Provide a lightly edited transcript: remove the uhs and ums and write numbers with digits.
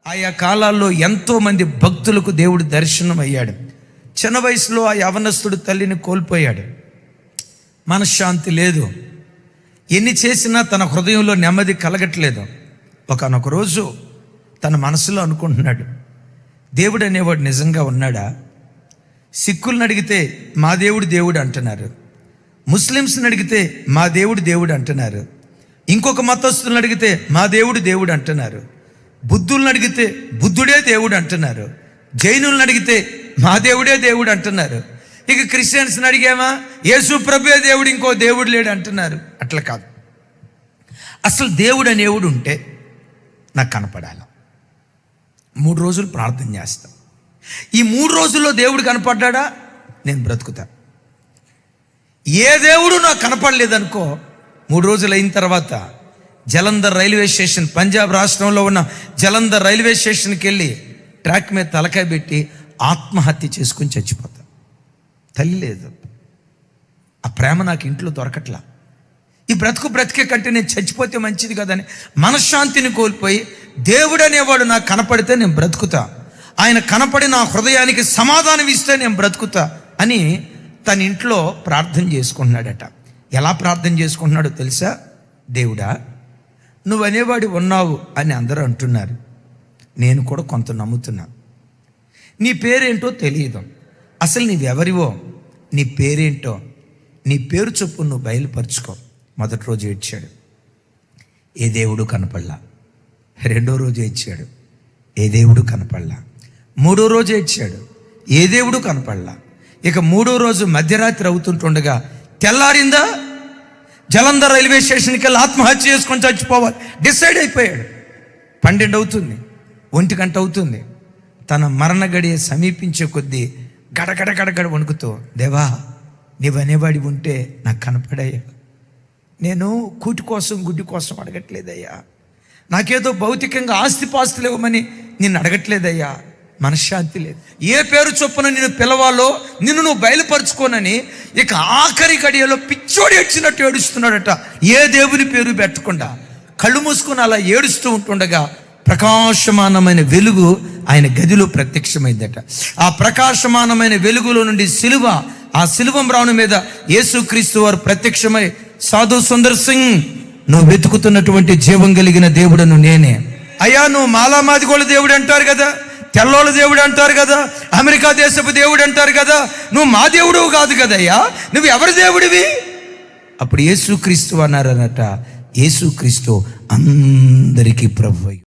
ఆయా కాలాల్లో ఎంతోమంది భక్తులకు దేవుడు దర్శనం అయ్యాడు. చిన్న వయసులో ఆ యవనస్తుడు తల్లిని కోల్పోయాడు. మనశ్శాంతి లేదు. ఎన్ని చేసినా తన హృదయంలో నెమ్మది కలగట్లేదు. ఒకానొక రోజు తన మనసులో అనుకుంటున్నాడు, దేవుడు అనేవాడు నిజంగా ఉన్నాడా? సిక్కులను అడిగితే మా దేవుడు దేవుడు అంటున్నారు, ముస్లిమ్స్ని అడిగితే మా దేవుడు దేవుడు అంటున్నారు, ఇంకొక మతస్థులను అడిగితే మా దేవుడు దేవుడు అంటున్నారు, బుద్ధులను అడిగితే బుద్ధుడే దేవుడు అంటున్నారు, జైనులను అడిగితే మా దేవుడే దేవుడు అంటున్నారు, ఇక క్రిస్టియన్స్ని అడిగామా యేసు ప్రభువే దేవుడు, ఇంకో దేవుడు లేడు అంటున్నారు. అట్లా కాదు. అసలు దేవుడు అనేవుడు ఉంటే నాకు కనపడాలి. 3 రోజులు ప్రార్థన చేస్తా. ఈ 3 రోజుల్లో దేవుడు కనపడ్డా నేను బ్రతుకుతా. ఏ దేవుడు నాకు కనపడలేదనుకో, 3 రోజులు అయిన తర్వాత జలంధర్ రైల్వే స్టేషన్, పంజాబ్ రాష్ట్రంలో ఉన్న జలంధర్ రైల్వే స్టేషన్కి వెళ్ళి ట్రాక్ మీద తలకాయ పెట్టి ఆత్మహత్య చేసుకుని చచ్చిపోతా. తల్లి లేదు, ఆ ప్రేమ నాకు ఇంట్లో దొరకట్లా. ఈ బ్రతికే కంటే నేను చచ్చిపోతే మంచిది కదని మనశ్శాంతిని కోల్పోయి దేవుడు అనేవాడు నాకు కనపడితే నేను బ్రతుకుతా, ఆయన కనపడి నా హృదయానికి సమాధానం ఇస్తే నేను బ్రతుకుతా అని తన ఇంట్లో ప్రార్థన చేసుకుంటున్నాడట. ఎలా ప్రార్థన చేసుకుంటున్నాడో తెలుసా? దేవుడా, నువ్వు అనేవాడు ఉన్నావు అని అందరూ అంటున్నారు, నేను కూడా కొంత నమ్ముతున్నా. నీ పేరేంటో తెలియదు, అసలు నీవెవరివో, నీ పేరేంటో, నీ పేరు చొప్పు నువ్వు బయలుపరుచుకో. మొదటి రోజు ఏడ్చాడు, ఏ దేవుడు కనపడలా. 2వ రోజు ఏడ్చాడు, ఏ దేవుడు కనపడలా. 3వ రోజు ఏడ్చాడు, ఏ దేవుడు కనపడలా. ఇక 3వ రోజు మధ్యరాత్రి అవుతుంటుండగా తెల్లారిందా, జలంధర్ రైల్వే స్టేషన్కి వెళ్ళి ఆత్మహత్య చేసుకొని చచ్చిపోవాలి డిసైడ్ అయిపోయాడు. 12 అవుతుంది, 1 గంట అవుతుంది. తన మరణ గడియ సమీపించే కొద్దీ గడగడ వణుకుతూ, దేవా నీవనేవాడి ఉంటే నాకు కనపడయ్యా. నేను కూటి కోసం గుడ్డి కోసం అడగట్లేదయ్యా, నాకేదో భౌతికంగా ఆస్తిపాస్తులు ఇవ్వమని నిన్ను అడగట్లేదయ్యా. మనశ్శాంతి లేదు. ఏ పేరు చొప్పున నిన్ను పిలవాలో నిన్ను నువ్వు బయలుపరుచుకోనని ఇక ఆఖరి గడియలో పిచ్చోడు ఏడ్చినట్టు ఏడుస్తున్నాడట. ఏ దేవుని పేరు పెట్టకుండా కళ్ళు మూసుకొని అలా ఏడుస్తూ ఉంటుండగా ప్రకాశమానమైన వెలుగు ఆయన గదిలో ప్రత్యక్షమైందట. ఆ ప్రకాశమానమైన వెలుగులో నుండి సిలువ, ఆ సిలువ మ్రాను మీద యేసుక్రీస్తు వారు ప్రత్యక్షమై, సాధు సుందర్ సింగ్, నువ్వు వెతుకుతున్నటువంటి జీవం కలిగిన దేవుడను నేనే. అయ్యా, నువ్వు మాలామాదిగోళ్ళ దేవుడు అంటారు కదా, తెల్లోళ్ళ దేవుడు అంటారు కదా, అమెరికా దేశపు దేవుడు అంటారు కదా, నువ్వు మా దేవుడు కాదు కదయ్యా, నువ్వు ఎవరి దేవుడివి? అప్పుడు యేసుక్రీస్తు అన్నారనట. యేసుక్రీస్తు అందరికీ ప్రభువు.